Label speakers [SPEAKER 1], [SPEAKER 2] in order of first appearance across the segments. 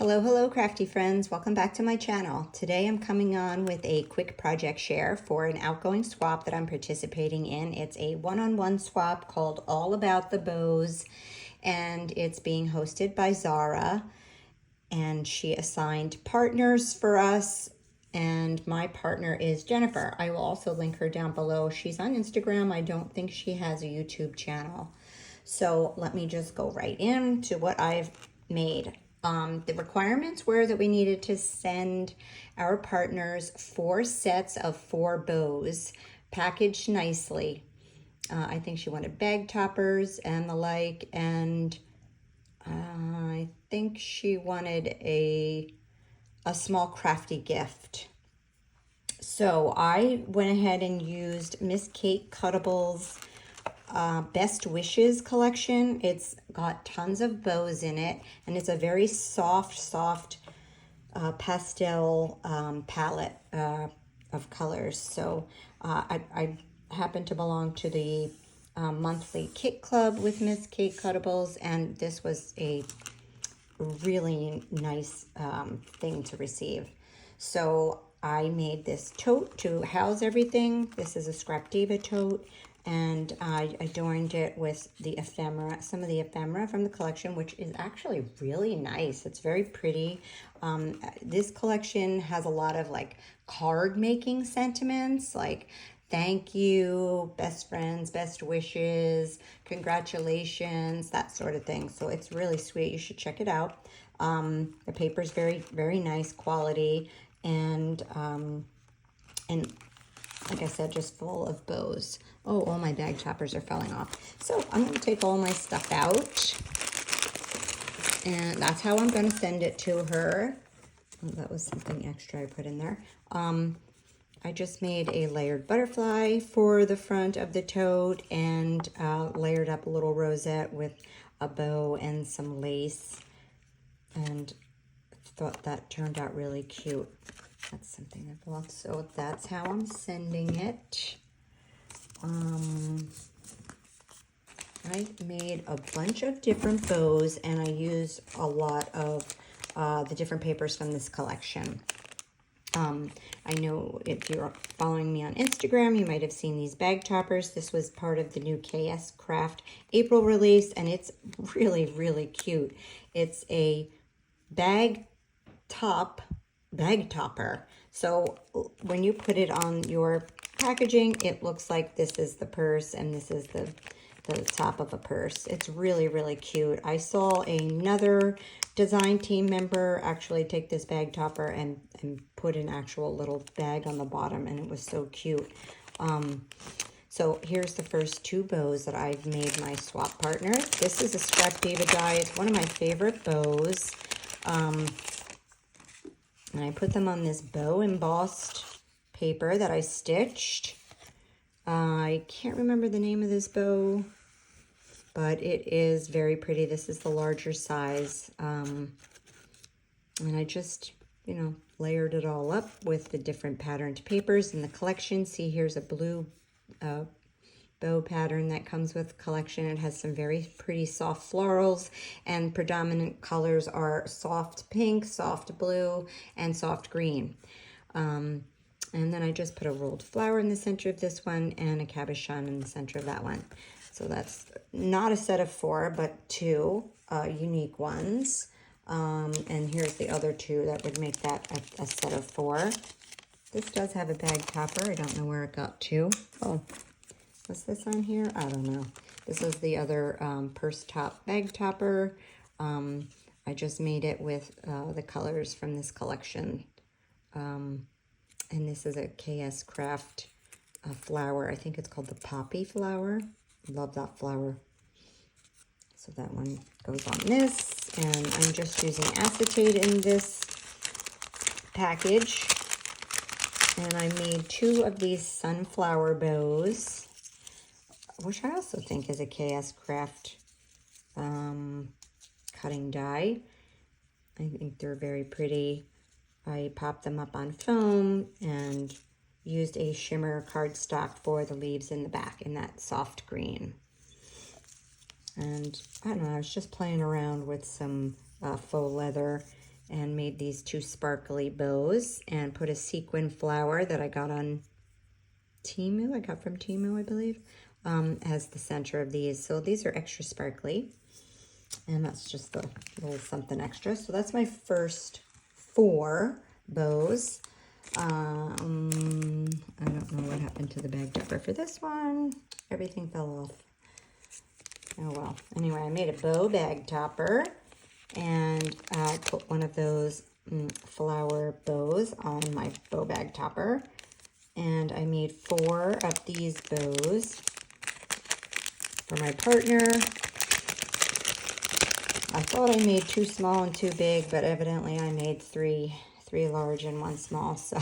[SPEAKER 1] Hello, hello, crafty friends. Welcome back to my channel. Today I'm coming on with a quick project share for an outgoing swap that I'm participating in. It's a one-on-one swap called All About the Bows, and it's being hosted by Zara, and she assigned partners for us, and my partner is Jennifer. I will also link her down below. She's on Instagram. I don't think she has a YouTube channel. So let me just go right into what I've made. The requirements were that we needed to send our partners 4 sets of 4 bows packaged nicely. I think she wanted bag toppers and the like, and I think she wanted a small crafty gift. So I went ahead and used Miss Kate Cuttable's Best Wishes collection. It's got tons of bows in it, and it's a very soft pastel palette of colors. So I happen to belong to the monthly kit club with Miss Kate Cuttables, and this was a really nice thing to receive. So I made this tote to house everything. This is a Scrap Diva tote, and I adorned it with the ephemera, some of the ephemera from the collection, which is actually really nice. It's very pretty. This collection has a lot of like card making sentiments, like thank you, best friends, best wishes, congratulations, that sort of thing. So it's really sweet. You should check it out. The paper is very, very nice quality, and like I said, just full of bows. Oh, all my bag toppers are falling off. So I'm going to take all my stuff out, and that's how I'm going to send it to her. Oh, that was something extra I put in there. I just made a layered butterfly for the front of the tote, and layered up a little rosette with a bow and some lace, and thought that turned out really cute. That's something I bought, so that's how I'm sending it. I made a bunch of different bows, and I used a lot of the different papers from this collection. I know if you're following me on Instagram, you might have seen these bag toppers. This was part of the new KS Craft April release, and it's really, really cute. It's a bag topper. So when you put it on your packaging, it looks like this is the purse and this is the top of a purse. It's really, really cute. I saw another design team member actually take this bag topper and put an actual little bag on the bottom, and it was so cute. So here's the first 2 bows that I've made my swap partners. This is a Scrap Diva die. It's one of my favorite bows. And I put them on this bow embossed paper that I stitched. I can't remember the name of this bow, but it is very pretty. This is the larger size. And I just, layered it all up with the different patterned papers in the collection. See, here's a blue bow pattern that comes with the collection. It has some very pretty soft florals, and predominant colors are soft pink, soft blue, and soft green. And then I just put a rolled flower in the center of this one and a cabochon in the center of that one. So that's not a set of 4, but 2 unique ones. And here's the other 2 that would make that a set of 4. This does have a bag topper. I don't know where it got to. Oh, was this on here? I don't know. This is the other purse top bag topper. I just made it with the colors from this collection. And this is a KS Craft flower. I think it's called the Poppy flower. Love that flower. So that one goes on this. And I'm just using acetate in this package. And I made 2 of these sunflower bows, which I also think is a KS Craft cutting die. I think they're very pretty. I popped them up on foam and used a shimmer cardstock for the leaves in the back in that soft green. And I don't know, I was just playing around with some faux leather and made these two sparkly bows and put a sequin flower that I got on Temu, I got from Temu, I believe, as the center of these. So these are extra sparkly, and that's just the little something extra. So that's my first 4 bows. I don't know what happened to the bag topper for this one. Everything fell off. Oh well. Anyway, I made a bow bag topper, and I put one of those flower bows on my bow bag topper. And I made 4 of these bows for my partner. I thought I made 2 small and 2 big, but evidently I made 3 large and 1 small. So,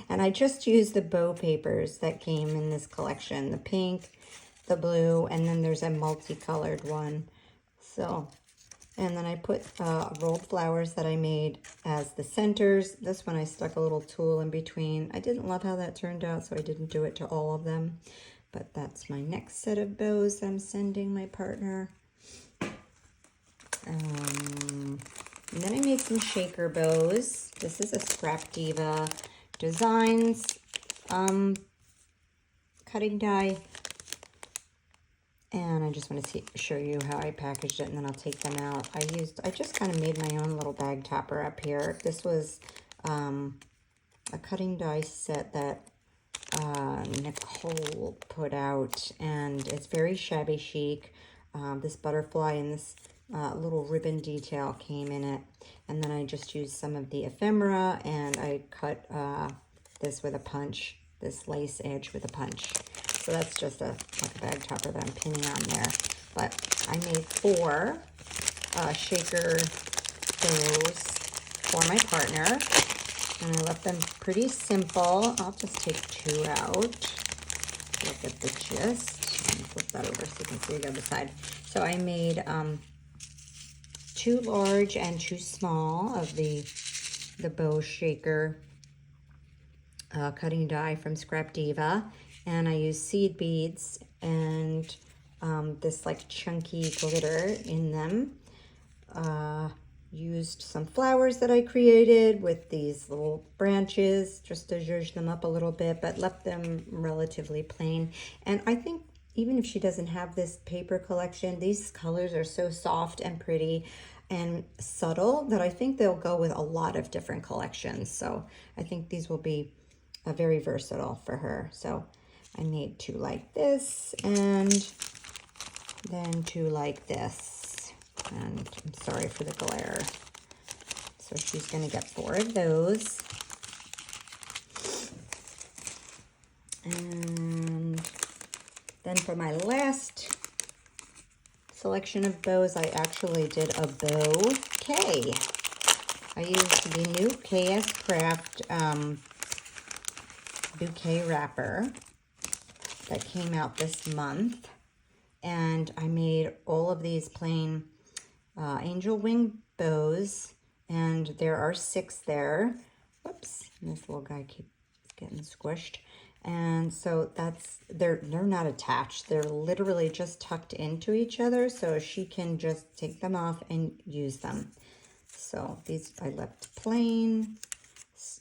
[SPEAKER 1] and I just used the bow papers that came in this collection, the pink, the blue, and then there's a multicolored one. So, and then I put rolled flowers that I made as the centers. This one I stuck a little tulle in between. I didn't love how that turned out, so I didn't do it to all of them. But that's my next set of bows that I'm sending my partner. And then I made some shaker bows. This is a Scrap Diva Designs cutting die. And I just want to show you how I packaged it, and then I'll take them out. I just kind of made my own little bag topper up here. This was a cutting die set that Nicole put out, and it's very shabby chic. This butterfly and this little ribbon detail came in it. And then I just used some of the ephemera, and I cut this with a punch, this lace edge with a punch. So that's just like a bag topper that I'm pinning on there. But I made 4 shaker bows for my partner, and I left them pretty simple. I'll just take 2 out. Look at the gist. Let me flip that over so you can see the other side. So I made 2 large and 2 small of the bow shaker cutting die from Scrap Diva. And I used seed beads and this like chunky glitter in them. Used some flowers that I created with these little branches just to zhuzh them up a little bit, but left them relatively plain. And I think even if she doesn't have this paper collection, these colors are so soft and pretty and subtle that I think they'll go with a lot of different collections. So I think these will be very versatile for her. So I made 2 like this, and then 2 like this. And I'm sorry for the glare. So she's going to get 4 of those. And then for my last selection of bows, I actually did a bouquet. I used the new KS Craft bouquet wrapper that came out this month, and I made all of these plain angel wing bows, and there are 6 there. Whoops, this little guy keeps getting squished. And so they're not attached. They're literally just tucked into each other, so she can just take them off and use them. So these I left plain,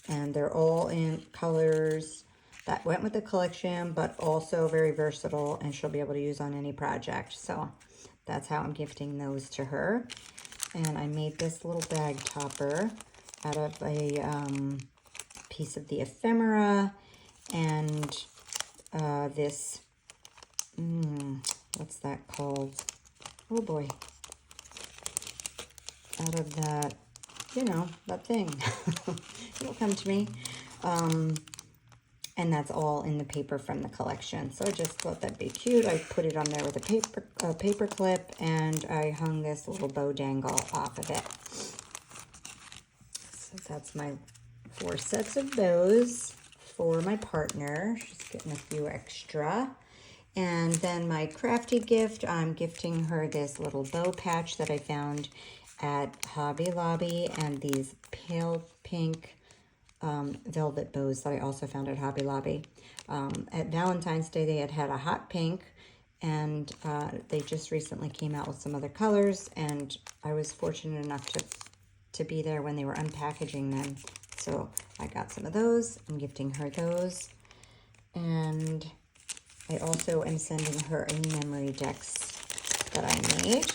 [SPEAKER 1] and they're all in colors that went with the collection, but also very versatile, and she'll be able to use on any project. So that's how I'm gifting those to her. And I made this little bag topper out of a piece of the ephemera and this, what's that called? Oh boy. Out of that, you know, that thing. It'll come to me. And that's all in the paper from the collection. So I just thought that'd be cute. I put it on there with a paper clip, and I hung this little bow dangle off of it. So that's my 4 sets of bows for my partner. She's getting a few extra. And then my crafty gift, I'm gifting her this little bow patch that I found at Hobby Lobby, and these pale pink velvet bows that I also found at Hobby Lobby. At Valentine's Day, they had a hot pink, and they just recently came out with some other colors, and I was fortunate enough to to be there when they were unpackaging them. So I got some of those. I'm gifting her those. And I also am sending her a memory decks that I made.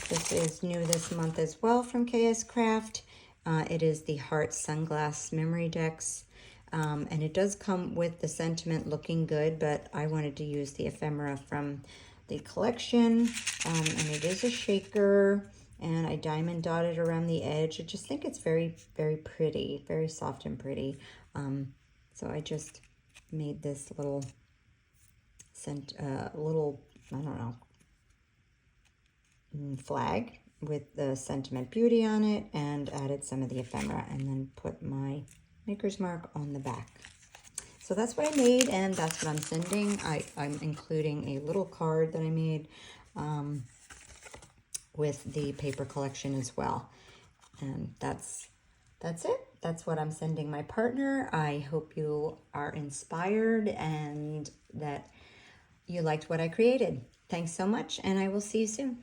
[SPEAKER 1] This is new this month as well from KS Craft. It is the Heart Sunglass Memory Decks. And it does come with the sentiment looking good, but I wanted to use the ephemera from the collection. And it is a shaker, and I diamond dotted around the edge. I just think it's very, very pretty, very soft and pretty. So I just made this little I don't know, flag with the Sentiment Beauty on it, and added some of the ephemera, and then put my maker's mark on the back. So that's what I made, and that's what I'm sending. I'm including a little card that I made with the paper collection as well. And that's it. That's what I'm sending my partner. I hope you are inspired and that you liked what I created. Thanks so much, and I will see you soon.